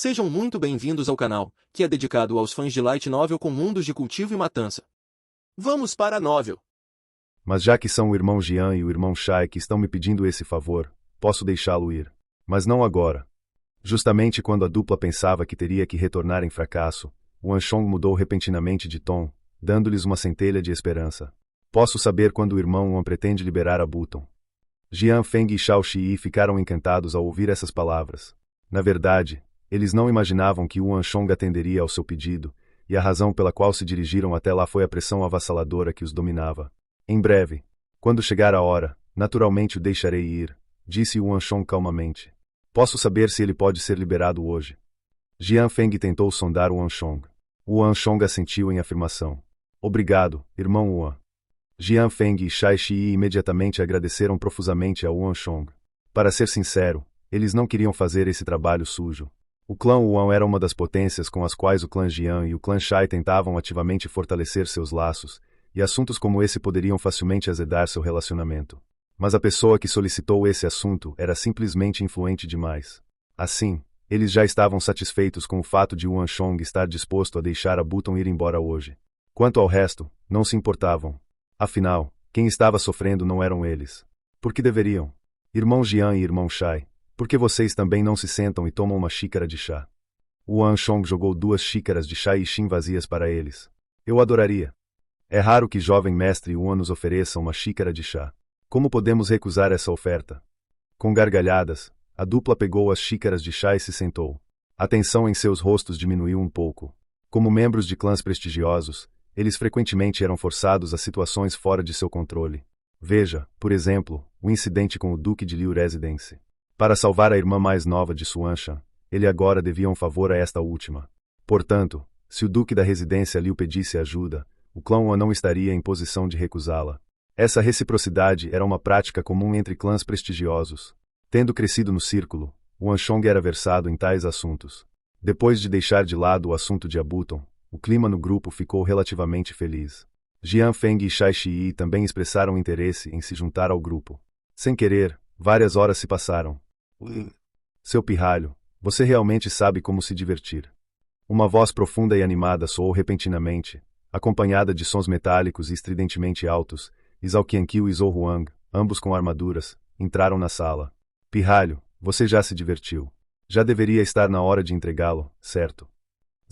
Sejam muito bem-vindos ao canal, que é dedicado aos fãs de Light Novel com mundos de cultivo e matança. Vamos para a novel. Mas já que são o irmão Jian e o irmão Shai que estão me pedindo esse favor, posso deixá-lo ir. Mas não agora. Justamente quando a dupla pensava que teria que retornar em fracasso, o Anshong mudou repentinamente de tom, dando-lhes uma centelha de esperança. Posso saber quando o irmão Wan pretende liberar a Buton. Jian Feng e Shao Shi ficaram encantados ao ouvir essas palavras. Na verdade, eles não imaginavam que o Anshong atenderia ao seu pedido, e a razão pela qual se dirigiram até lá foi a pressão avassaladora que os dominava. Em breve, quando chegar a hora, naturalmente o deixarei ir, disse o Anshong calmamente. Posso saber se ele pode ser liberado hoje. Jian Feng tentou sondar o Anshong. O Anshong assentiu em afirmação. Obrigado, irmão Wan. Jian Feng e Shai Shi imediatamente agradeceram profusamente ao Anshong. Para ser sincero, eles não queriam fazer esse trabalho sujo. O clã Wan era uma das potências com as quais o clã Jian e o clã Shai tentavam ativamente fortalecer seus laços, e assuntos como esse poderiam facilmente azedar seu relacionamento. Mas a pessoa que solicitou esse assunto era simplesmente influente demais. Assim, eles já estavam satisfeitos com o fato de o Anshong estar disposto a deixar a Buton ir embora hoje. Quanto ao resto, não se importavam. Afinal, quem estava sofrendo não eram eles. Por que deveriam? Irmão Jian e irmão Shai, por que vocês também não se sentam e tomam uma xícara de chá? O Anshong jogou 2 xícaras de chá e Shin vazias para eles. Eu adoraria. É raro que jovem mestre Wan nos ofereça uma xícara de chá. Como podemos recusar essa oferta? Com gargalhadas, a dupla pegou as xícaras de chá e se sentou. A tensão em seus rostos diminuiu um pouco. Como membros de clãs prestigiosos, eles frequentemente eram forçados a situações fora de seu controle. Veja, por exemplo, o incidente com o Duque de Liu Residence. Para salvar a irmã mais nova de Suanshan, ele agora devia um favor a esta última. Portanto, se o Duque da Residência Liu pedisse ajuda, o clã Wan não estaria em posição de recusá-la. Essa reciprocidade era uma prática comum entre clãs prestigiosos. Tendo crescido no círculo, o Anshong era versado em tais assuntos. Depois de deixar de lado o assunto de Abuton, o clima no grupo ficou relativamente feliz. Jian Feng e Shai Shi também expressaram interesse em se juntar ao grupo. Sem querer, várias horas se passaram. Seu pirralho, você realmente sabe como se divertir. Uma voz profunda e animada soou repentinamente, acompanhada de sons metálicos e estridentemente altos, e Zhao Qianqiu e Zhou Huang, ambos com armaduras, entraram na sala. Pirralho, você já se divertiu. Já deveria estar na hora de entregá-lo, certo?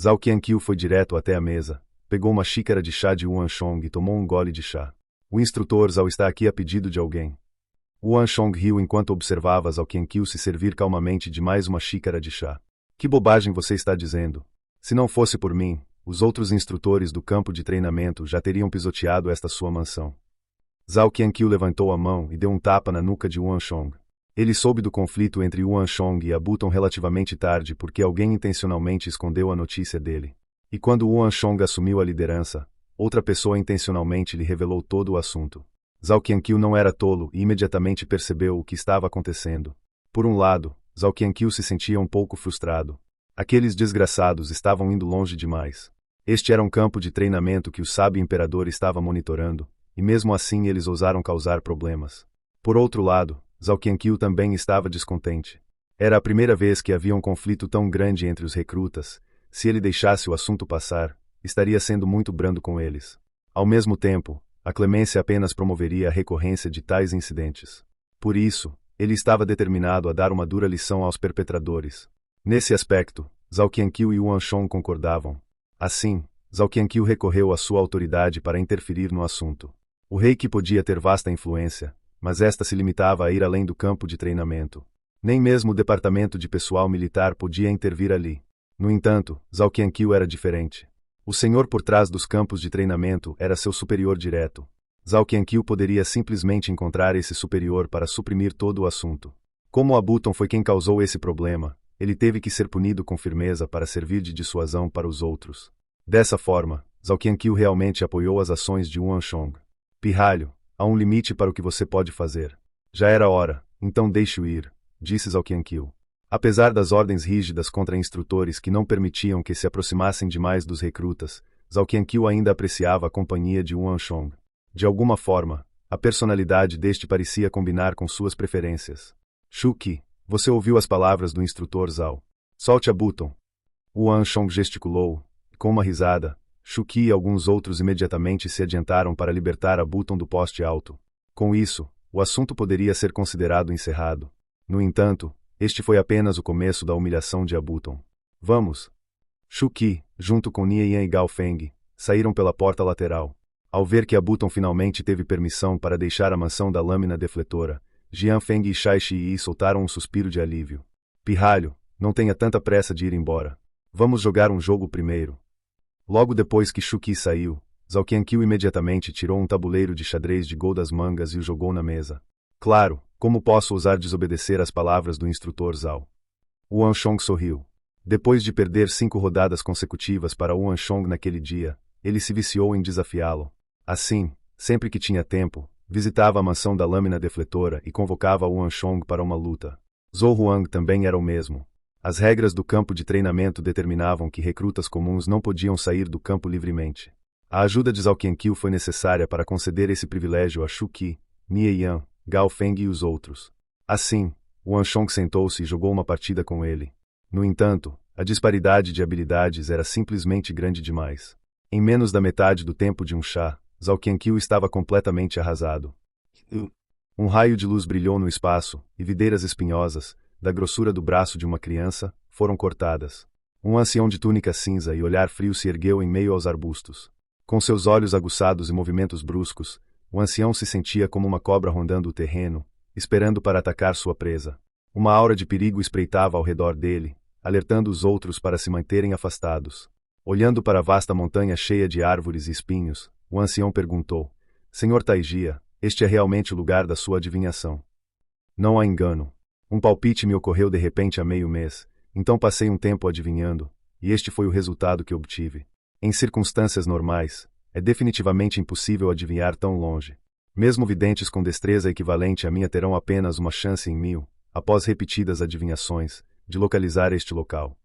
Zhao Qianqiu foi direto até a mesa, pegou uma xícara de chá de Anshong e tomou um gole de chá. O instrutor Zhao está aqui a pedido de alguém. O Anshong riu enquanto observava Zhao Qianqiu se servir calmamente de mais uma xícara de chá. Que bobagem você está dizendo? Se não fosse por mim, os outros instrutores do campo de treinamento já teriam pisoteado esta sua mansão. Zhao Qianqiu levantou a mão e deu um tapa na nuca de Anshong. Ele soube do conflito entre o Anshong e Abuton relativamente tarde porque alguém intencionalmente escondeu a notícia dele. E quando o Anshong assumiu a liderança, outra pessoa intencionalmente lhe revelou todo o assunto. Zhao Qianqiu não era tolo e imediatamente percebeu o que estava acontecendo. Por um lado, Zhao Qianqiu se sentia um pouco frustrado. Aqueles desgraçados estavam indo longe demais. Este era um campo de treinamento que o sábio imperador estava monitorando, e mesmo assim eles ousaram causar problemas. Por outro lado, Zhao Qianqiu também estava descontente. Era a primeira vez que havia um conflito tão grande entre os recrutas. Se ele deixasse o assunto passar, estaria sendo muito brando com eles. Ao mesmo tempo, a clemência apenas promoveria a recorrência de tais incidentes. Por isso, ele estava determinado a dar uma dura lição aos perpetradores. Nesse aspecto, Zhao Qianqiu e o Anshong concordavam. Assim, Zhao Qianqiu recorreu à sua autoridade para interferir no assunto. O rei que podia ter vasta influência, mas esta se limitava a ir além do campo de treinamento. Nem mesmo o departamento de pessoal militar podia intervir ali. No entanto, Zhao Qianqiu era diferente. O senhor por trás dos campos de treinamento era seu superior direto. Zhao Qianqiu poderia simplesmente encontrar esse superior para suprimir todo o assunto. Como Abuton foi quem causou esse problema, ele teve que ser punido com firmeza para servir de dissuasão para os outros. Dessa forma, Zhao Qianqiu realmente apoiou as ações de Anshong. Pirralho, há um limite para o que você pode fazer. Já era hora, então deixe-o ir, disse Zhao Qianqiu. Apesar das ordens rígidas contra instrutores que não permitiam que se aproximassem demais dos recrutas, Zhao Qianqiu ainda apreciava a companhia de Anshong. De alguma forma, a personalidade deste parecia combinar com suas preferências. Shu Qi, você ouviu as palavras do instrutor Zhao. Solte Abuton, O Anshong gesticulou, e com uma risada, Shuqi e alguns outros imediatamente se adiantaram para libertar Abuton do poste alto. Com isso, o assunto poderia ser considerado encerrado. No entanto, este foi apenas o começo da humilhação de Abuton. Vamos! Shuqi, junto com Nie Yan e Gao Feng, saíram pela porta lateral. Ao ver que Abuton finalmente teve permissão para deixar a mansão da lâmina defletora, Jian Feng e Shai Shi soltaram um suspiro de alívio. Pirralho, não tenha tanta pressa de ir embora. Vamos jogar um jogo primeiro. Logo depois que Shuqi saiu, Zhao Qianqiu imediatamente tirou um tabuleiro de xadrez de gol das mangas e o jogou na mesa. Claro, como posso ousar desobedecer às palavras do instrutor Zhao? O Anshong sorriu. Depois de perder 5 rodadas consecutivas para o Anshong naquele dia, ele se viciou em desafiá-lo. Assim, sempre que tinha tempo, visitava a mansão da lâmina defletora e convocava o Anshong para uma luta. Zhou Huang também era o mesmo. As regras do campo de treinamento determinavam que recrutas comuns não podiam sair do campo livremente. A ajuda de Zhao Qianqiu foi necessária para conceder esse privilégio a Shuqi, Nie Yan, Gao Feng e os outros. Assim, o Anshong sentou-se e jogou uma partida com ele. No entanto, a disparidade de habilidades era simplesmente grande demais. Em menos da metade do tempo de um chá, Zhao Qianqiu estava completamente arrasado. Um raio de luz brilhou no espaço, e videiras espinhosas, da grossura do braço de uma criança, foram cortadas. Um ancião de túnica cinza e olhar frio se ergueu em meio aos arbustos. Com seus olhos aguçados e movimentos bruscos, o ancião se sentia como uma cobra rondando o terreno, esperando para atacar sua presa. Uma aura de perigo espreitava ao redor dele, alertando os outros para se manterem afastados. Olhando para a vasta montanha cheia de árvores e espinhos, o ancião perguntou: Senhor Taijia, este é realmente o lugar da sua adivinhação? Não há engano. Um palpite me ocorreu de repente há meio mês, então passei um tempo adivinhando, e este foi o resultado que obtive. Em circunstâncias normais, é definitivamente impossível adivinhar tão longe. Mesmo videntes com destreza equivalente à minha terão apenas uma chance em 1000, após repetidas adivinhações, de localizar este local.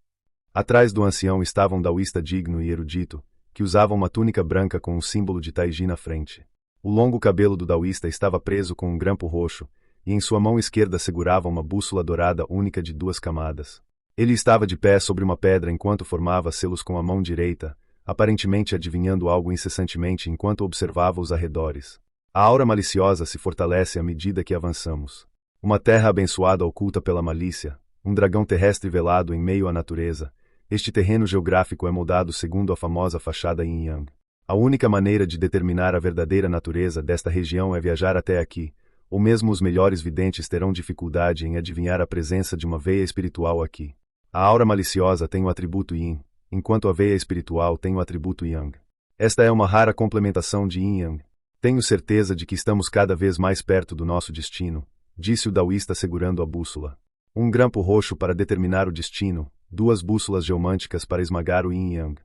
Atrás do ancião estava um daoísta digno e erudito, que usava uma túnica branca com um símbolo de Taiji na frente. O longo cabelo do daoísta estava preso com um grampo roxo, e em sua mão esquerda segurava uma bússola dourada única de 2 camadas. Ele estava de pé sobre uma pedra enquanto formava selos com a mão direita, aparentemente adivinhando algo incessantemente enquanto observava os arredores. A aura maliciosa se fortalece à medida que avançamos. Uma terra abençoada oculta pela malícia, um dragão terrestre velado em meio à natureza. Este terreno geográfico é moldado segundo a famosa fachada Yin Yang. A única maneira de determinar a verdadeira natureza desta região é viajar até aqui, ou mesmo os melhores videntes terão dificuldade em adivinhar a presença de uma veia espiritual aqui. A aura maliciosa tem o atributo Yin, enquanto a veia espiritual tem o atributo Yang. Esta é uma rara complementação de Yin Yang. Tenho certeza de que estamos cada vez mais perto do nosso destino, disse o daoísta segurando a bússola. Um grampo roxo para determinar o destino, 2 bússolas geomânticas para esmagar o Yin Yang.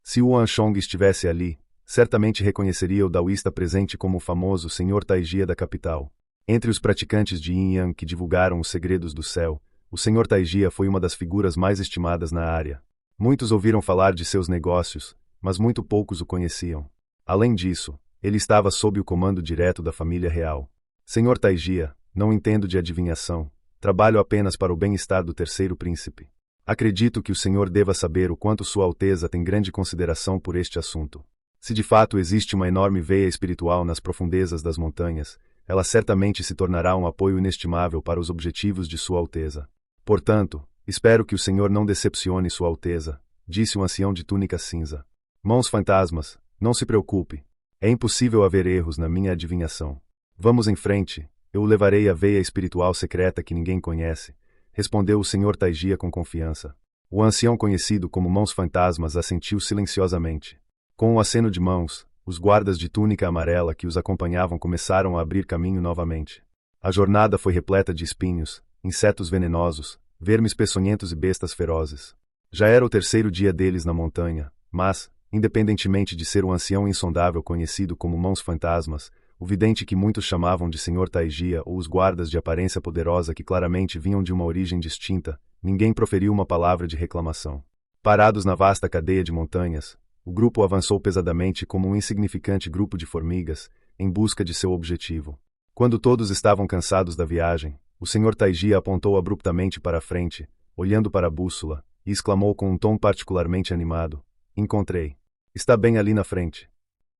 Se o Anshong estivesse ali, certamente reconheceria o daoísta presente como o famoso Senhor Taijia da capital. Entre os praticantes de Yin Yang que divulgaram os segredos do céu, o Senhor Taijia foi uma das figuras mais estimadas na área. Muitos ouviram falar de seus negócios, mas muito poucos o conheciam. Além disso, ele estava sob o comando direto da família real. Senhor Taijia, não entendo de adivinhação, trabalho apenas para o bem-estar do terceiro príncipe. Acredito que o senhor deva saber o quanto Sua Alteza tem grande consideração por este assunto. Se de fato existe uma enorme veia espiritual nas profundezas das montanhas, ela certamente se tornará um apoio inestimável para os objetivos de Sua Alteza. Portanto, espero que o senhor não decepcione Sua Alteza, disse um ancião de túnica cinza. Mãos fantasmas, não se preocupe. É impossível haver erros na minha adivinhação. Vamos em frente, eu o levarei à veia espiritual secreta que ninguém conhece, respondeu o senhor Taijia com confiança. O ancião conhecido como Mãos Fantasmas assentiu silenciosamente. Com um aceno de mãos, os guardas de túnica amarela que os acompanhavam começaram a abrir caminho novamente. A jornada foi repleta de espinhos, insetos venenosos, vermes peçonhentos e bestas ferozes. Já era o 3º dia deles na montanha, mas, independentemente de ser um ancião insondável conhecido como Mãos Fantasmas, o vidente que muitos chamavam de Senhor Taijia ou os guardas de aparência poderosa que claramente vinham de uma origem distinta, ninguém proferiu uma palavra de reclamação. Parados na vasta cadeia de montanhas, o grupo avançou pesadamente como um insignificante grupo de formigas, em busca de seu objetivo. Quando todos estavam cansados da viagem, o Senhor Taijia apontou abruptamente para a frente, olhando para a bússola, e exclamou com um tom particularmente animado: encontrei. Está bem ali na frente.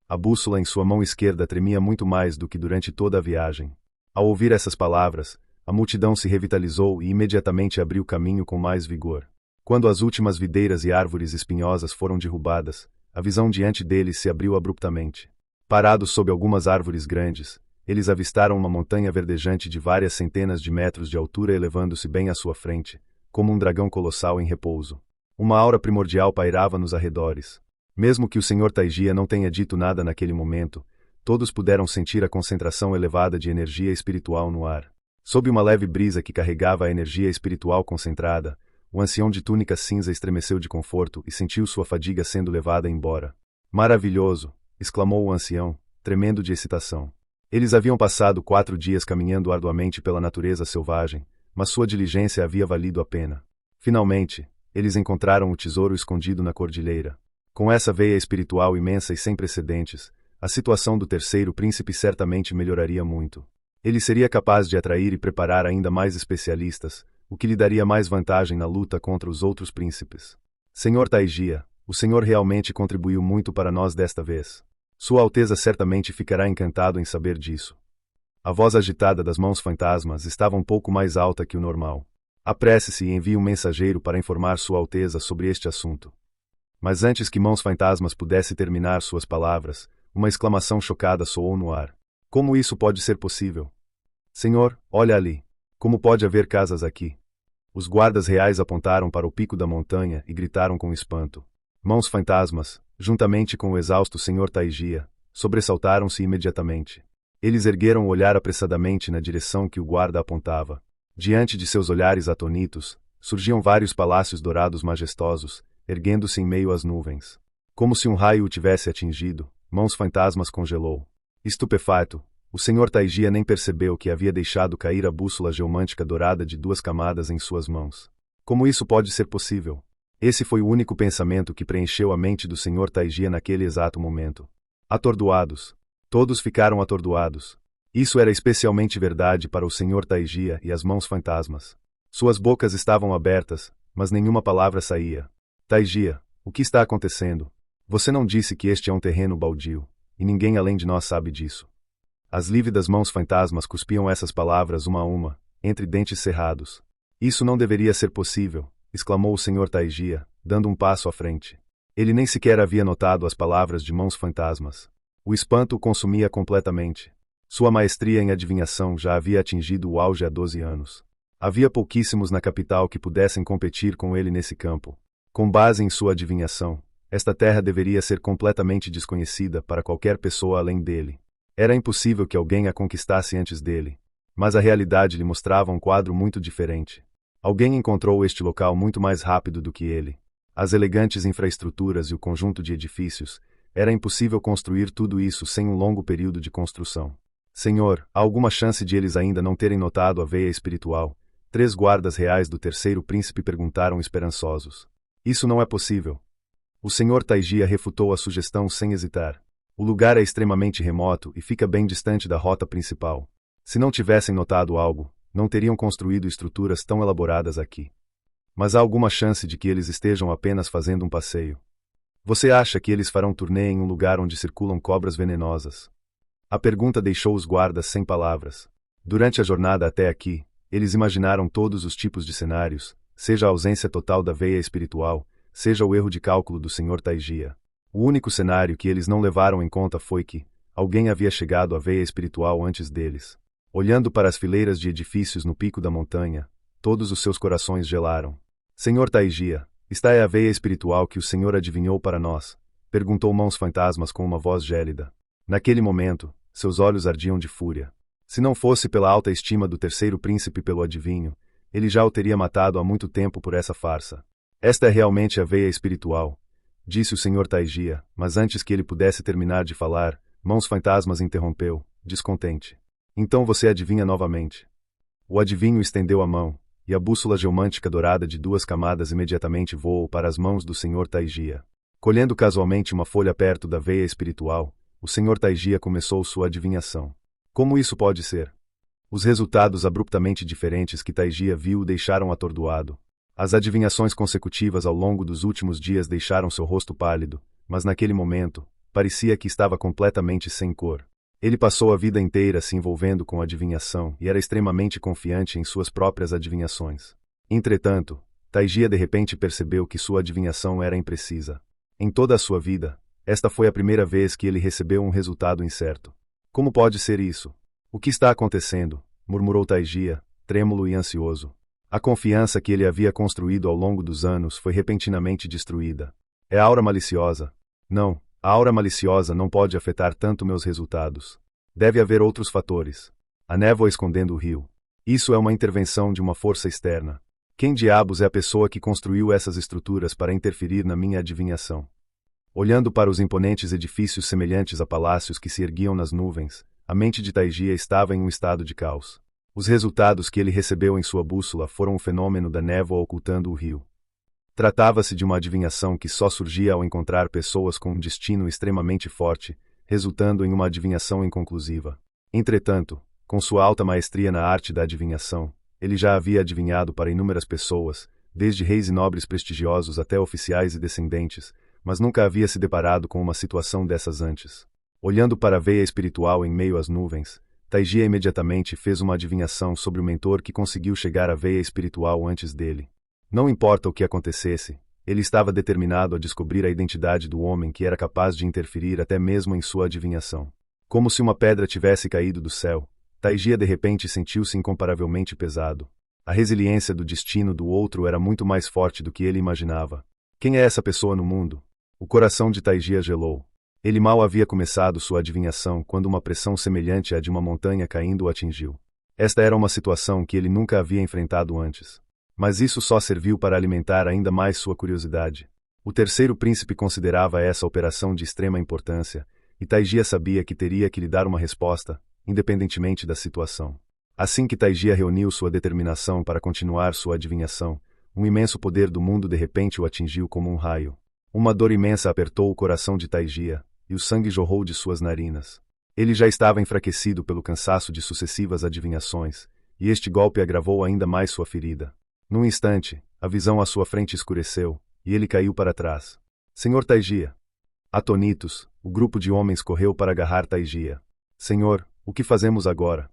A bússola em sua mão esquerda tremia muito mais do que durante toda a viagem. Ao ouvir essas palavras, a multidão se revitalizou e imediatamente abriu caminho com mais vigor. Quando as últimas videiras e árvores espinhosas foram derrubadas, a visão diante deles se abriu abruptamente. Parados sob algumas árvores grandes, eles avistaram uma montanha verdejante de várias centenas de metros de altura elevando-se bem à sua frente, como um dragão colossal em repouso. Uma aura primordial pairava nos arredores. Mesmo que o Sr. Taigia não tenha dito nada naquele momento, todos puderam sentir a concentração elevada de energia espiritual no ar. Sob uma leve brisa que carregava a energia espiritual concentrada, o ancião de túnica cinza estremeceu de conforto e sentiu sua fadiga sendo levada embora. Maravilhoso! Exclamou o ancião, tremendo de excitação. Eles haviam passado 4 dias caminhando arduamente pela natureza selvagem, mas sua diligência havia valido a pena. Finalmente, eles encontraram o tesouro escondido na cordilheira. Com essa veia espiritual imensa e sem precedentes, a situação do terceiro príncipe certamente melhoraria muito. Ele seria capaz de atrair e preparar ainda mais especialistas, o que lhe daria mais vantagem na luta contra os outros príncipes. Senhor Taigia, o senhor realmente contribuiu muito para nós desta vez. Sua Alteza certamente ficará encantado em saber disso. A voz agitada das mãos fantasmas estava um pouco mais alta que o normal. Apresse-se e envie um mensageiro para informar Sua Alteza sobre este assunto. Mas antes que Mãos Fantasmas pudesse terminar suas palavras, uma exclamação chocada soou no ar. Como isso pode ser possível? Senhor, olha ali. Como pode haver casas aqui? Os guardas reais apontaram para o pico da montanha e gritaram com espanto. Mãos Fantasmas, juntamente com o exausto Sr. Taigia, sobressaltaram-se imediatamente. Eles ergueram o olhar apressadamente na direção que o guarda apontava. Diante de seus olhares atonitos, surgiam vários palácios dourados majestosos, erguendo-se em meio às nuvens. Como se um raio o tivesse atingido, Mãos Fantasmas congelou. Estupefato, o Sr. Taigia nem percebeu que havia deixado cair a bússola geomântica dourada de 2 camadas em suas mãos. Como isso pode ser possível? Esse foi o único pensamento que preencheu a mente do Sr. Taigia naquele exato momento. Atordoados. Todos ficaram atordoados. Isso era especialmente verdade para o Sr. Taigia e as Mãos Fantasmas. Suas bocas estavam abertas, mas nenhuma palavra saía. Taigia, o que está acontecendo? Você não disse que este é um terreno baldio, e ninguém além de nós sabe disso. As lívidas Mãos Fantasmas cuspiam essas palavras uma a uma, entre dentes cerrados. Isso não deveria ser possível, exclamou o Sr. Taigia, dando um passo à frente. Ele nem sequer havia notado as palavras de Mãos Fantasmas. O espanto o consumia completamente. Sua maestria em adivinhação já havia atingido o auge há 12 anos. Havia pouquíssimos na capital que pudessem competir com ele nesse campo. Com base em sua adivinhação, esta terra deveria ser completamente desconhecida para qualquer pessoa além dele. Era impossível que alguém a conquistasse antes dele. Mas a realidade lhe mostrava um quadro muito diferente. Alguém encontrou este local muito mais rápido do que ele. As elegantes infraestruturas e o conjunto de edifícios, era impossível construir tudo isso sem um longo período de construção. Senhor, há alguma chance de eles ainda não terem notado a veia espiritual? 3 guardas reais do terceiro príncipe perguntaram esperançosos. Isso não é possível. O Sr. Taigia refutou a sugestão sem hesitar. O lugar é extremamente remoto e fica bem distante da rota principal. Se não tivessem notado algo, não teriam construído estruturas tão elaboradas aqui. Mas há alguma chance de que eles estejam apenas fazendo um passeio. Você acha que eles farão turnê em um lugar onde circulam cobras venenosas? A pergunta deixou os guardas sem palavras. Durante a jornada até aqui, eles imaginaram todos os tipos de cenários, seja a ausência total da veia espiritual, seja o erro de cálculo do Sr. Taigia. O único cenário que eles não levaram em conta foi que alguém havia chegado à veia espiritual antes deles. Olhando para as fileiras de edifícios no pico da montanha, todos os seus corações gelaram. Sr. Taigia, esta é a veia espiritual que o Senhor adivinhou para nós? Perguntou Mãos Fantasmas com uma voz gélida. Naquele momento, seus olhos ardiam de fúria. Se não fosse pela alta estima do terceiro príncipe pelo adivinho, ele já o teria matado há muito tempo por essa farsa. Esta é realmente a veia espiritual, disse o Sr. Taigia, mas antes que ele pudesse terminar de falar, Mãos Fantasmas interrompeu, descontente. Então você adivinha novamente. O adivinho estendeu a mão, e a bússola geomântica dourada de 2 camadas imediatamente voou para as mãos do Sr. Taigia. Colhendo casualmente uma folha perto da veia espiritual, o Sr. Taigia começou sua adivinhação. Como isso pode ser? Os resultados abruptamente diferentes que Taigia viu o deixaram atordoado. As adivinhações consecutivas ao longo dos últimos dias deixaram seu rosto pálido, mas naquele momento, parecia que estava completamente sem cor. Ele passou a vida inteira se envolvendo com adivinhação e era extremamente confiante em suas próprias adivinhações. Entretanto, Taijia de repente percebeu que sua adivinhação era imprecisa. Em toda a sua vida, esta foi a primeira vez que ele recebeu um resultado incerto. Como pode ser isso? O que está acontecendo? Murmurou Taijia, trêmulo e ansioso. A confiança que ele havia construído ao longo dos anos foi repentinamente destruída. É a aura maliciosa? Não, a aura maliciosa não pode afetar tanto meus resultados. Deve haver outros fatores. A névoa escondendo o rio. Isso é uma intervenção de uma força externa. Quem diabos é a pessoa que construiu essas estruturas para interferir na minha adivinhação? Olhando para os imponentes edifícios semelhantes a palácios que se erguiam nas nuvens, a mente de Taijia estava em um estado de caos. Os resultados que ele recebeu em sua bússola foram o fenômeno da névoa ocultando o rio. Tratava-se de uma adivinhação que só surgia ao encontrar pessoas com um destino extremamente forte, resultando em uma adivinhação inconclusiva. Entretanto, com sua alta maestria na arte da adivinhação, ele já havia adivinhado para inúmeras pessoas, desde reis e nobres prestigiosos até oficiais e descendentes, mas nunca havia se deparado com uma situação dessas antes. Olhando para a veia espiritual em meio às nuvens, Taijia imediatamente fez uma adivinhação sobre o mentor que conseguiu chegar à veia espiritual antes dele. Não importa o que acontecesse, ele estava determinado a descobrir a identidade do homem que era capaz de interferir até mesmo em sua adivinhação. Como se uma pedra tivesse caído do céu, Taijia de repente sentiu-se incomparavelmente pesado. A resiliência do destino do outro era muito mais forte do que ele imaginava. Quem é essa pessoa no mundo? O coração de Taijia gelou. Ele mal havia começado sua adivinhação quando uma pressão semelhante à de uma montanha caindo o atingiu. Esta era uma situação que ele nunca havia enfrentado antes. Mas isso só serviu para alimentar ainda mais sua curiosidade. O terceiro príncipe considerava essa operação de extrema importância, e Taijia sabia que teria que lhe dar uma resposta, independentemente da situação. Assim que Taijia reuniu sua determinação para continuar sua adivinhação, um imenso poder do mundo de repente o atingiu como um raio. Uma dor imensa apertou o coração de Taijia, e o sangue jorrou de suas narinas. Ele já estava enfraquecido pelo cansaço de sucessivas adivinhações, e este golpe agravou ainda mais sua ferida. Num instante, a visão à sua frente escureceu, e ele caiu para trás. Senhor Taijia! Atonitos, o grupo de homens correu para agarrar Taijia. Senhor, o que fazemos agora?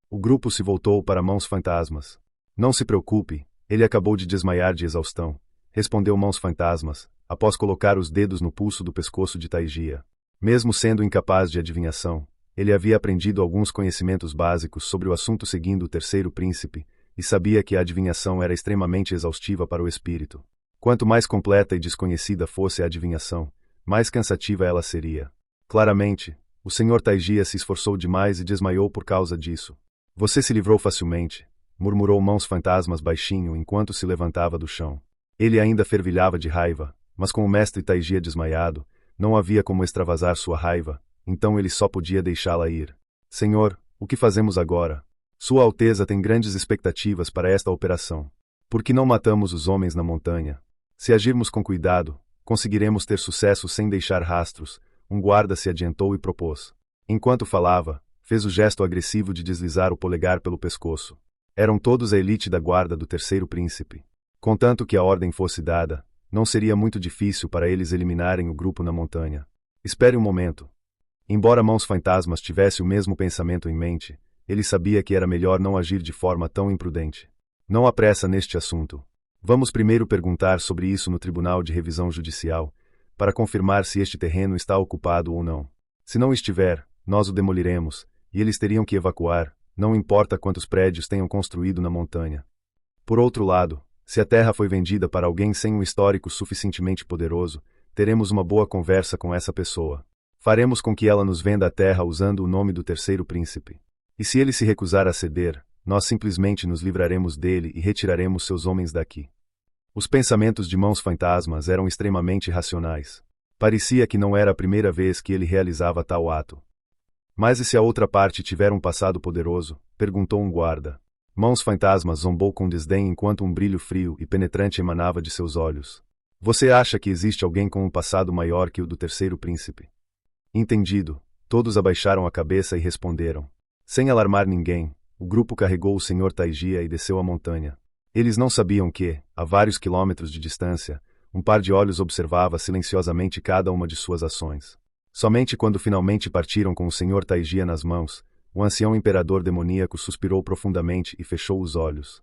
O grupo se voltou para Mãos Fantasmas. Não se preocupe, ele acabou de desmaiar de exaustão, respondeu Mãos Fantasmas, após colocar os dedos no pulso do pescoço de Taijia. Mesmo sendo incapaz de adivinhação, ele havia aprendido alguns conhecimentos básicos sobre o assunto seguindo o terceiro príncipe, e sabia que a adivinhação era extremamente exaustiva para o espírito. Quanto mais completa e desconhecida fosse a adivinhação, mais cansativa ela seria. Claramente, o Sr. Taijia se esforçou demais e desmaiou por causa disso. Você se livrou facilmente, murmurou Mãos Fantasmas baixinho enquanto se levantava do chão. Ele ainda fervilhava de raiva, mas com o mestre Taijia desmaiado, não havia como extravasar sua raiva, então ele só podia deixá-la ir. Senhor, o que fazemos agora? Sua Alteza tem grandes expectativas para esta operação. Por que não matamos os homens na montanha? Se agirmos com cuidado, conseguiremos ter sucesso sem deixar rastros. Um guarda se adiantou e propôs. Enquanto falava, fez o gesto agressivo de deslizar o polegar pelo pescoço. Eram todos a elite da guarda do terceiro príncipe. Contanto que a ordem fosse dada, não seria muito difícil para eles eliminarem o grupo na montanha. Espere um momento. Embora Mãos Fantasmas tivesse o mesmo pensamento em mente, ele sabia que era melhor não agir de forma tão imprudente. Não há pressa neste assunto. Vamos primeiro perguntar sobre isso no Tribunal de Revisão Judicial, para confirmar se este terreno está ocupado ou não. Se não estiver, nós o demoliremos, e eles teriam que evacuar, não importa quantos prédios tenham construído na montanha. Por outro lado, se a terra foi vendida para alguém sem um histórico suficientemente poderoso, teremos uma boa conversa com essa pessoa. Faremos com que ela nos venda a terra usando o nome do terceiro príncipe. E se ele se recusar a ceder, nós simplesmente nos livraremos dele e retiraremos seus homens daqui. Os pensamentos de Mãos Fantasmas eram extremamente racionais. Parecia que não era a primeira vez que ele realizava tal ato. Mas e se a outra parte tiver um passado poderoso? Perguntou um guarda. Mãos Fantasmas zombou com desdém enquanto um brilho frio e penetrante emanava de seus olhos. Você acha que existe alguém com um passado maior que o do terceiro príncipe? Entendido. Todos abaixaram a cabeça e responderam. Sem alarmar ninguém, o grupo carregou o Sr. Taijia e desceu a montanha. Eles não sabiam que, a vários quilômetros de distância, um par de olhos observava silenciosamente cada uma de suas ações. Somente quando finalmente partiram com o Sr. Taijia nas mãos, o ancião imperador demoníaco suspirou profundamente e fechou os olhos.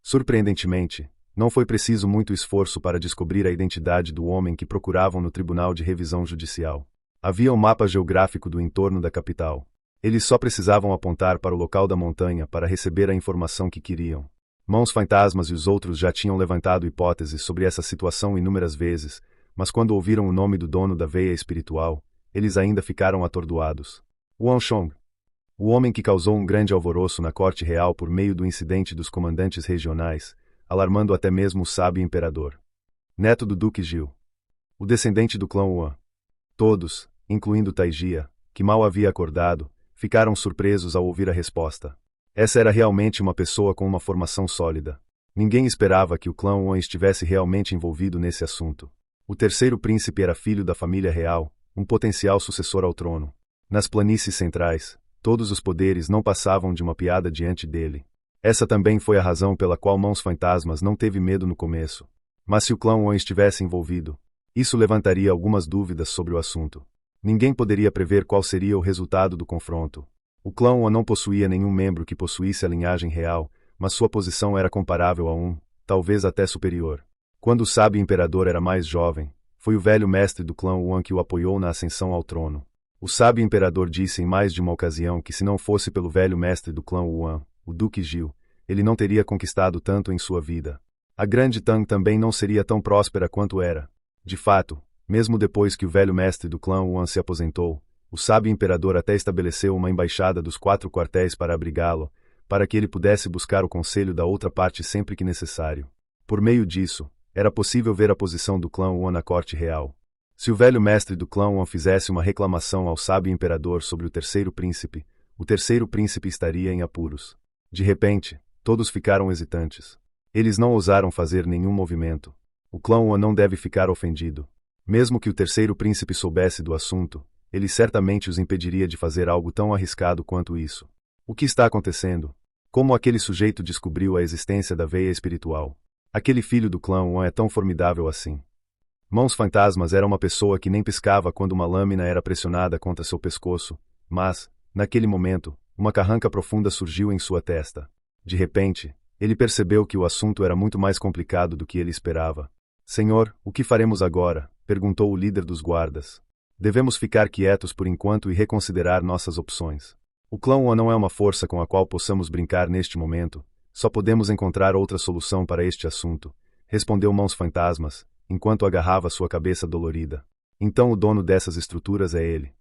Surpreendentemente, não foi preciso muito esforço para descobrir a identidade do homem que procuravam no Tribunal de Revisão Judicial. Havia um mapa geográfico do entorno da capital. Eles só precisavam apontar para o local da montanha para receber a informação que queriam. Mãos Fantasmas e os outros já tinham levantado hipóteses sobre essa situação inúmeras vezes, mas quando ouviram o nome do dono da veia espiritual, eles ainda ficaram atordoados. Wang Chong, o homem que causou um grande alvoroço na corte real por meio do incidente dos comandantes regionais, alarmando até mesmo o sábio imperador. Neto do Duque Gil. O descendente do clã Yuan. Todos, incluindo Taijia, que mal havia acordado, ficaram surpresos ao ouvir a resposta. Essa era realmente uma pessoa com uma formação sólida. Ninguém esperava que o clã Yuan estivesse realmente envolvido nesse assunto. O terceiro príncipe era filho da família real, um potencial sucessor ao trono. Nas planícies centrais, todos os poderes não passavam de uma piada diante dele. Essa também foi a razão pela qual Mãos Fantasmas não teve medo no começo. Mas se o clã Yuan estivesse envolvido, isso levantaria algumas dúvidas sobre o assunto. Ninguém poderia prever qual seria o resultado do confronto. O clã Yuan não possuía nenhum membro que possuísse a linhagem real, mas sua posição era comparável a um, talvez até superior. Quando o sábio imperador era mais jovem, foi o velho mestre do clã Yuan que o apoiou na ascensão ao trono. O sábio imperador disse em mais de uma ocasião que se não fosse pelo velho mestre do clã Yuan, o Duque Gil, ele não teria conquistado tanto em sua vida. A Grande Tang também não seria tão próspera quanto era. De fato, mesmo depois que o velho mestre do clã Yuan se aposentou, o sábio imperador até estabeleceu uma embaixada dos 4 quartéis para abrigá-lo, para que ele pudesse buscar o conselho da outra parte sempre que necessário. Por meio disso, era possível ver a posição do clã Yuan na corte real. Se o velho mestre do clã Yuan fizesse uma reclamação ao sábio imperador sobre o terceiro príncipe estaria em apuros. De repente, todos ficaram hesitantes. Eles não ousaram fazer nenhum movimento. O clã Yuan não deve ficar ofendido. Mesmo que o terceiro príncipe soubesse do assunto, ele certamente os impediria de fazer algo tão arriscado quanto isso. O que está acontecendo? Como aquele sujeito descobriu a existência da veia espiritual? Aquele filho do clã Yuan é tão formidável assim. Mãos Fantasmas era uma pessoa que nem piscava quando uma lâmina era pressionada contra seu pescoço, mas, naquele momento, uma carranca profunda surgiu em sua testa. De repente, ele percebeu que o assunto era muito mais complicado do que ele esperava. Senhor, o que faremos agora? Perguntou o líder dos guardas. Devemos ficar quietos por enquanto e reconsiderar nossas opções. O clã Yuan não é uma força com a qual possamos brincar neste momento, só podemos encontrar outra solução para este assunto, respondeu Mãos Fantasmas, enquanto agarrava sua cabeça dolorida. Então o dono dessas estruturas é ele.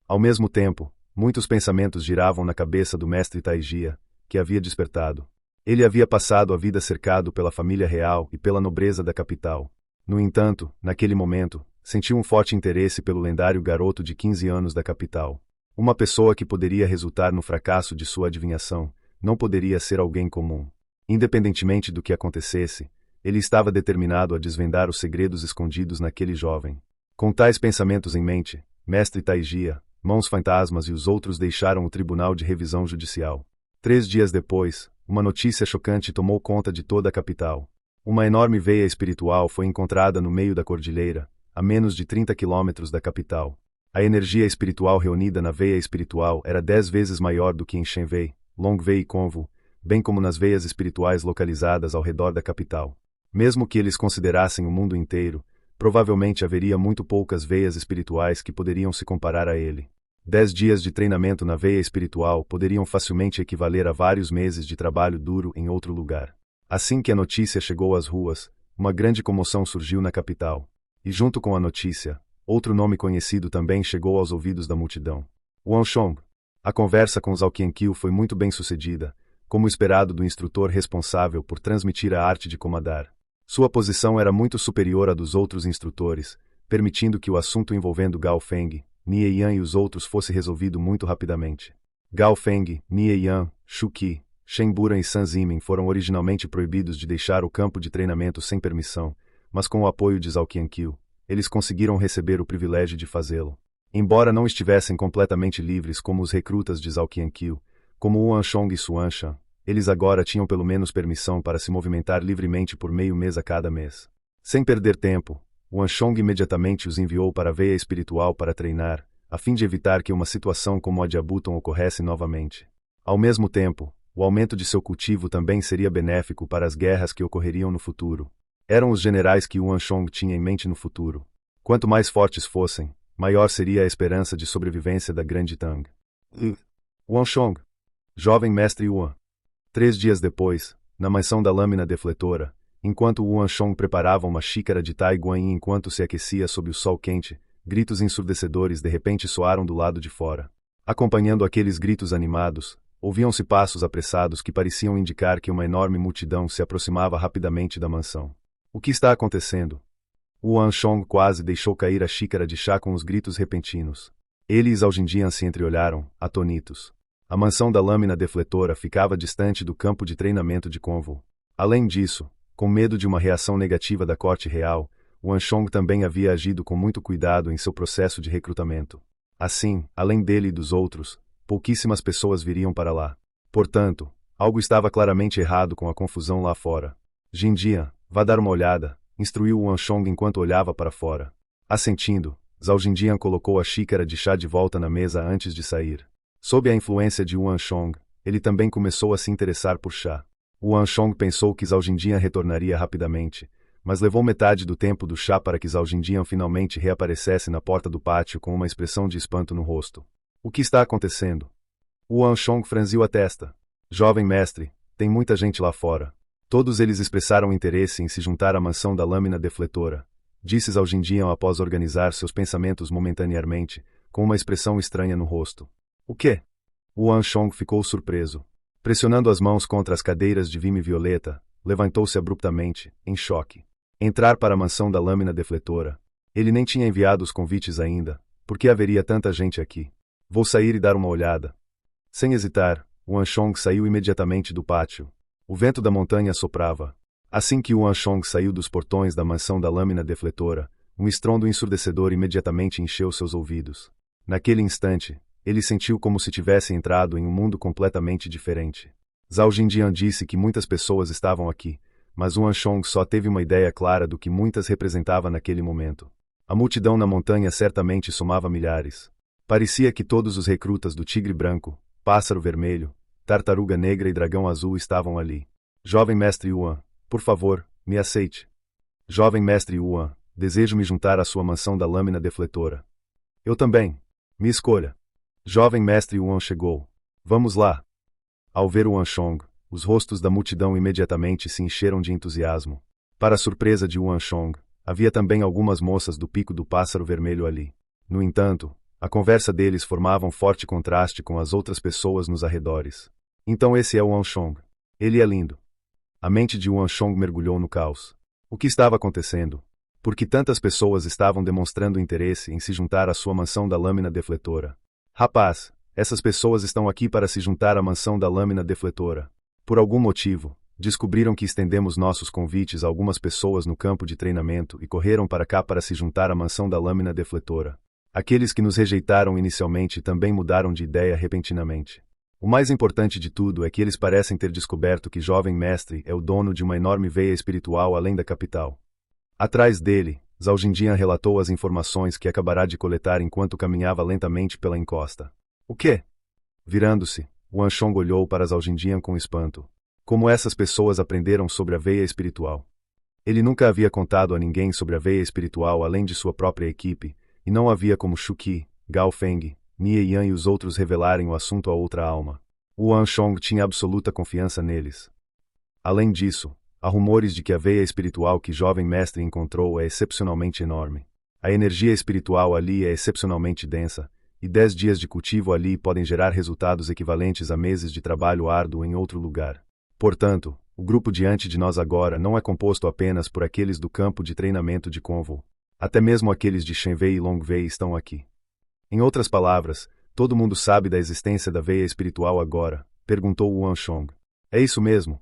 Ao mesmo tempo, muitos pensamentos giravam na cabeça do mestre Taijia, que havia despertado. Ele havia passado a vida cercado pela família real e pela nobreza da capital. No entanto, naquele momento, sentiu um forte interesse pelo lendário garoto de 15 anos da capital. Uma pessoa que poderia resultar no fracasso de sua adivinhação, não poderia ser alguém comum. Independentemente do que acontecesse, ele estava determinado a desvendar os segredos escondidos naquele jovem. Com tais pensamentos em mente, mestre Taijia, Mãos Fantasmas e os outros deixaram o Tribunal de Revisão Judicial. 3 dias depois, uma notícia chocante tomou conta de toda a capital. Uma enorme veia espiritual foi encontrada no meio da cordilheira, a menos de 30 quilômetros da capital. A energia espiritual reunida na veia espiritual era 10 vezes maior do que em Shenwei, Longwei e Conwu, bem como nas veias espirituais localizadas ao redor da capital. Mesmo que eles considerassem o mundo inteiro, provavelmente haveria muito poucas veias espirituais que poderiam se comparar a ele. 10 dias de treinamento na veia espiritual poderiam facilmente equivaler a vários meses de trabalho duro em outro lugar. Assim que a notícia chegou às ruas, uma grande comoção surgiu na capital. E junto com a notícia, outro nome conhecido também chegou aos ouvidos da multidão. Wang Chong. A conversa com Zhao Qianqiu foi muito bem sucedida, como esperado do instrutor responsável por transmitir a arte de comandar. Sua posição era muito superior à dos outros instrutores, permitindo que o assunto envolvendo Gao Feng, Nie Yan e os outros fosse resolvido muito rapidamente. Gao Feng, Nie Yan, Shu Qi, Shen Buran e San Zimin foram originalmente proibidos de deixar o campo de treinamento sem permissão, mas com o apoio de Zhao Qianqiu, eles conseguiram receber o privilégio de fazê-lo. Embora não estivessem completamente livres como os recrutas de Zhao Qianqiu, como Wang Chong e Suan Shan, eles agora tinham pelo menos permissão para se movimentar livremente por meio mês a cada mês. Sem perder tempo, Yuan Shong imediatamente os enviou para a veia espiritual para treinar, a fim de evitar que uma situação como a de Abuton ocorresse novamente. Ao mesmo tempo, o aumento de seu cultivo também seria benéfico para as guerras que ocorreriam no futuro. Eram os generais que Yuan Shong tinha em mente no futuro. Quanto mais fortes fossem, maior seria a esperança de sobrevivência da Grande Tang. Yuan Shong, jovem mestre Yuan. 3 dias depois, na mansão da lâmina defletora, enquanto Yuan Shong preparava uma xícara de Tai Guanyin enquanto se aquecia sob o sol quente, gritos ensurdecedores de repente soaram do lado de fora. Acompanhando aqueles gritos animados, ouviam-se passos apressados que pareciam indicar que uma enorme multidão se aproximava rapidamente da mansão. O que está acontecendo? Yuan Shong quase deixou cair a xícara de chá com os gritos repentinos. Ele e Zhao Jinjian se entreolharam, atônitos. A mansão da lâmina defletora ficava distante do campo de treinamento de Convo. Além disso, com medo de uma reação negativa da corte real, Yuan Shong também havia agido com muito cuidado em seu processo de recrutamento. Assim, além dele e dos outros, pouquíssimas pessoas viriam para lá. Portanto, algo estava claramente errado com a confusão lá fora. Jinjian, vá dar uma olhada, instruiu Yuan Shong enquanto olhava para fora. Assentindo, Zhao Jinjian colocou a xícara de chá de volta na mesa antes de sair. Sob a influência de Yuan Shong, ele também começou a se interessar por chá. Yuan Shong pensou que Zhao Jinjian retornaria rapidamente, mas levou metade do tempo do chá para que Zhao Jinjian finalmente reaparecesse na porta do pátio com uma expressão de espanto no rosto. O que está acontecendo? Yuan Shong franziu a testa. Jovem mestre, tem muita gente lá fora. Todos eles expressaram interesse em se juntar à mansão da lâmina defletora, disse Zhao Jinjian após organizar seus pensamentos momentaneamente, com uma expressão estranha no rosto. O quê? Yuan Shong ficou surpreso. Pressionando as mãos contra as cadeiras de vime violeta, levantou-se abruptamente, em choque. Entrar para a mansão da lâmina defletora. Ele nem tinha enviado os convites ainda. Por que haveria tanta gente aqui? Vou sair e dar uma olhada. Sem hesitar, Yuan Shong saiu imediatamente do pátio. O vento da montanha soprava. Assim que Yuan Shong saiu dos portões da mansão da lâmina defletora, um estrondo ensurdecedor imediatamente encheu seus ouvidos. Naquele instante, ele sentiu como se tivesse entrado em um mundo completamente diferente. Zhao Jinjian disse que muitas pessoas estavam aqui, mas Yuan Shong só teve uma ideia clara do que muitas representava naquele momento. A multidão na montanha certamente somava milhares. Parecia que todos os recrutas do Tigre Branco, Pássaro Vermelho, Tartaruga Negra e Dragão Azul estavam ali. Jovem mestre Yuan, por favor, me aceite. Jovem mestre Yuan, desejo me juntar à sua mansão da lâmina defletora. Eu também. Me escolha. Jovem mestre Yuan chegou. Vamos lá. Ao ver Yuan Shong, os rostos da multidão imediatamente se encheram de entusiasmo. Para a surpresa de Yuan Shong, havia também algumas moças do pico do Pássaro Vermelho ali. No entanto, a conversa deles formava um forte contraste com as outras pessoas nos arredores. Então esse é Yuan Shong. Ele é lindo. A mente de Yuan Shong mergulhou no caos. O que estava acontecendo? Por que tantas pessoas estavam demonstrando interesse em se juntar à sua mansão da lâmina defletora? Rapaz, essas pessoas estão aqui para se juntar à mansão da lâmina defletora. Por algum motivo, descobriram que estendemos nossos convites a algumas pessoas no campo de treinamento e correram para cá para se juntar à mansão da lâmina defletora. Aqueles que nos rejeitaram inicialmente também mudaram de ideia repentinamente. O mais importante de tudo é que eles parecem ter descoberto que Jovem Mestre é o dono de uma enorme veia espiritual além da capital. Atrás dele, Zhao Jinjian relatou as informações que acabará de coletar enquanto caminhava lentamente pela encosta. O quê? Virando-se, Yuan Shong olhou para Zhao Jinjian com espanto. Como essas pessoas aprenderam sobre a veia espiritual? Ele nunca havia contado a ninguém sobre a veia espiritual além de sua própria equipe, e não havia como Shu Qi, Gao Feng, Nie Yan e os outros revelarem o assunto a outra alma. Yuan Shong tinha absoluta confiança neles. Além disso, há rumores de que a veia espiritual que Jovem Mestre encontrou é excepcionalmente enorme. A energia espiritual ali é excepcionalmente densa, e 10 dias de cultivo ali podem gerar resultados equivalentes a meses de trabalho árduo em outro lugar. Portanto, o grupo diante de nós agora não é composto apenas por aqueles do campo de treinamento de Convo. Até mesmo aqueles de Shenwei e Longwei estão aqui. Em outras palavras, todo mundo sabe da existência da veia espiritual agora, perguntou Yuan Shong. É isso mesmo?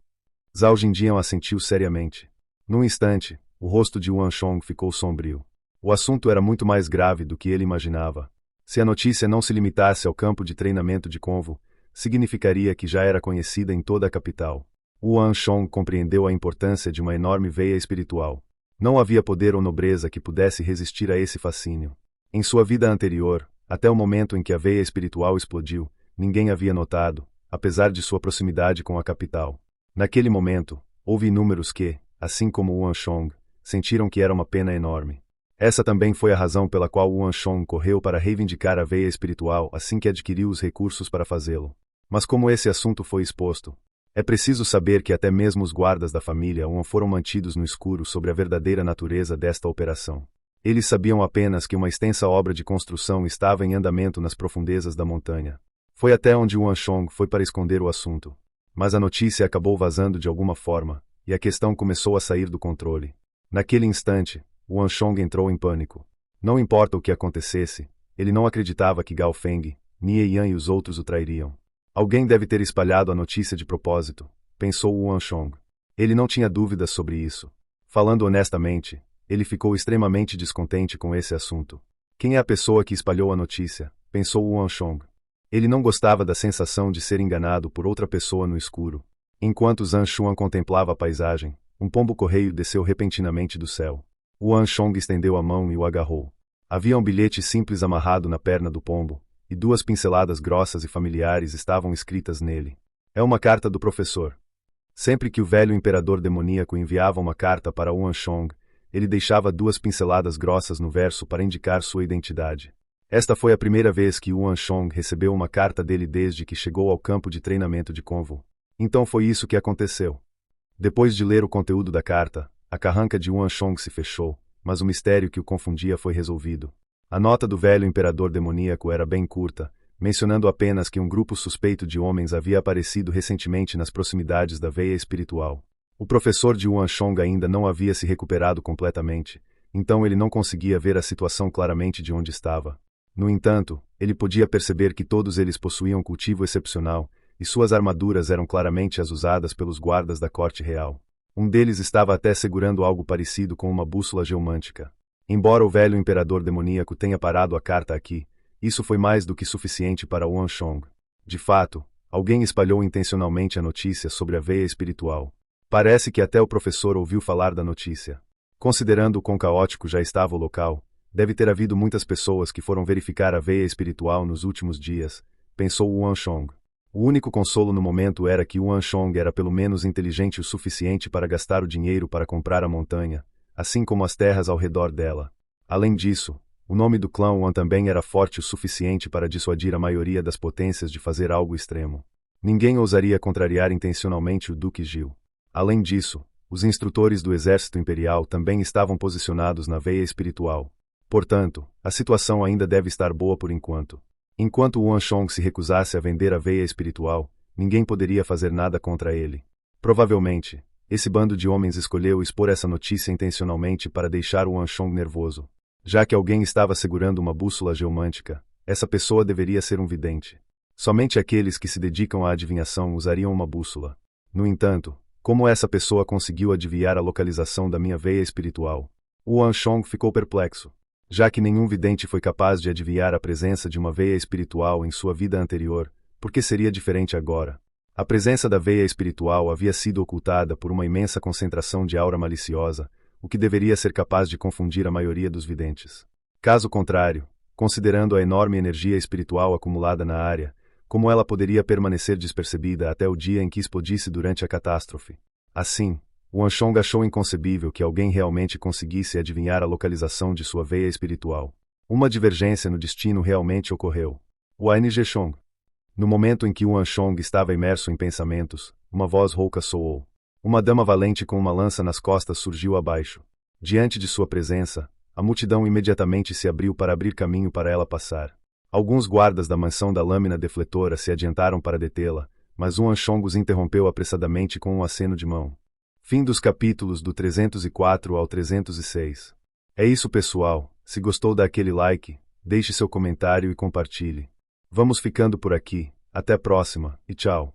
Zhao Jinjian assentiu seriamente. Num instante, o rosto de Yuan Shong ficou sombrio. O assunto era muito mais grave do que ele imaginava. Se a notícia não se limitasse ao campo de treinamento de Convo, significaria que já era conhecida em toda a capital. Yuan Shong compreendeu a importância de uma enorme veia espiritual. Não havia poder ou nobreza que pudesse resistir a esse fascínio. Em sua vida anterior, até o momento em que a veia espiritual explodiu, ninguém havia notado, apesar de sua proximidade com a capital. Naquele momento, houve inúmeros que, assim como Yuan Shong, sentiram que era uma pena enorme. Essa também foi a razão pela qual Yuan Shong correu para reivindicar a veia espiritual assim que adquiriu os recursos para fazê-lo. Mas como esse assunto foi exposto, é preciso saber que até mesmo os guardas da família Yuan foram mantidos no escuro sobre a verdadeira natureza desta operação. Eles sabiam apenas que uma extensa obra de construção estava em andamento nas profundezas da montanha. Foi até onde Yuan Shong foi para esconder o assunto. Mas a notícia acabou vazando de alguma forma, e a questão começou a sair do controle. Naquele instante, Yuan Shong entrou em pânico. Não importa o que acontecesse, ele não acreditava que Gao Feng, Nie Yan e os outros o trairiam. Alguém deve ter espalhado a notícia de propósito, pensou Yuan Shong. Ele não tinha dúvidas sobre isso. Falando honestamente, ele ficou extremamente descontente com esse assunto. Quem é a pessoa que espalhou a notícia? Pensou Yuan Shong. Ele não gostava da sensação de ser enganado por outra pessoa no escuro. Enquanto Zhang Xuan contemplava a paisagem, um pombo-correio desceu repentinamente do céu. Yuan Shong estendeu a mão e o agarrou. Havia um bilhete simples amarrado na perna do pombo, e 2 pinceladas grossas e familiares estavam escritas nele. É uma carta do professor. Sempre que o velho imperador demoníaco enviava uma carta para Yuan Shong, ele deixava 2 pinceladas grossas no verso para indicar sua identidade. Esta foi a primeira vez que Yuan Shong recebeu uma carta dele desde que chegou ao campo de treinamento de Convo. Então foi isso que aconteceu. Depois de ler o conteúdo da carta, a carranca de Yuan Shong se fechou, mas o mistério que o confundia foi resolvido. A nota do velho imperador demoníaco era bem curta, mencionando apenas que um grupo suspeito de homens havia aparecido recentemente nas proximidades da veia espiritual. O professor de Yuan Shong ainda não havia se recuperado completamente, então ele não conseguia ver a situação claramente de onde estava. No entanto, ele podia perceber que todos eles possuíam cultivo excepcional, e suas armaduras eram claramente as usadas pelos guardas da corte real. Um deles estava até segurando algo parecido com uma bússola geomântica. Embora o velho imperador demoníaco tenha parado a carta aqui, isso foi mais do que suficiente para Yuan Shong. De fato, alguém espalhou intencionalmente a notícia sobre a veia espiritual. Parece que até o professor ouviu falar da notícia. Considerando o quão caótico já estava o local, deve ter havido muitas pessoas que foram verificar a veia espiritual nos últimos dias, pensou Yuan Shong. O único consolo no momento era que Yuan Shong era pelo menos inteligente o suficiente para gastar o dinheiro para comprar a montanha, assim como as terras ao redor dela. Além disso, o nome do clã Yuan também era forte o suficiente para dissuadir a maioria das potências de fazer algo extremo. Ninguém ousaria contrariar intencionalmente o Duque Gil. Além disso, os instrutores do exército imperial também estavam posicionados na veia espiritual. Portanto, a situação ainda deve estar boa por enquanto. Enquanto Yuan Shong se recusasse a vender a veia espiritual, ninguém poderia fazer nada contra ele. Provavelmente, esse bando de homens escolheu expor essa notícia intencionalmente para deixar Yuan Shong nervoso. Já que alguém estava segurando uma bússola geomântica, essa pessoa deveria ser um vidente. Somente aqueles que se dedicam à adivinhação usariam uma bússola. No entanto, como essa pessoa conseguiu adivinhar a localização da minha veia espiritual? Yuan Shong ficou perplexo. Já que nenhum vidente foi capaz de adivinhar a presença de uma veia espiritual em sua vida anterior, por que seria diferente agora? A presença da veia espiritual havia sido ocultada por uma imensa concentração de aura maliciosa, o que deveria ser capaz de confundir a maioria dos videntes. Caso contrário, considerando a enorme energia espiritual acumulada na área, como ela poderia permanecer despercebida até o dia em que explodisse durante a catástrofe? Assim, Yuan Shong achou inconcebível que alguém realmente conseguisse adivinhar a localização de sua veia espiritual. Uma divergência no destino realmente ocorreu. Yuan Shong. No momento em que Yuan Shong estava imerso em pensamentos, uma voz rouca soou. Uma dama valente com uma lança nas costas surgiu abaixo. Diante de sua presença, a multidão imediatamente se abriu para abrir caminho para ela passar. Alguns guardas da mansão da lâmina defletora se adiantaram para detê-la, mas Yuan Shong os interrompeu apressadamente com um aceno de mão. Fim dos capítulos do 304 ao 306. É isso, pessoal. Se gostou, dá aquele like, deixe seu comentário e compartilhe. Vamos ficando por aqui. Até a próxima, e tchau.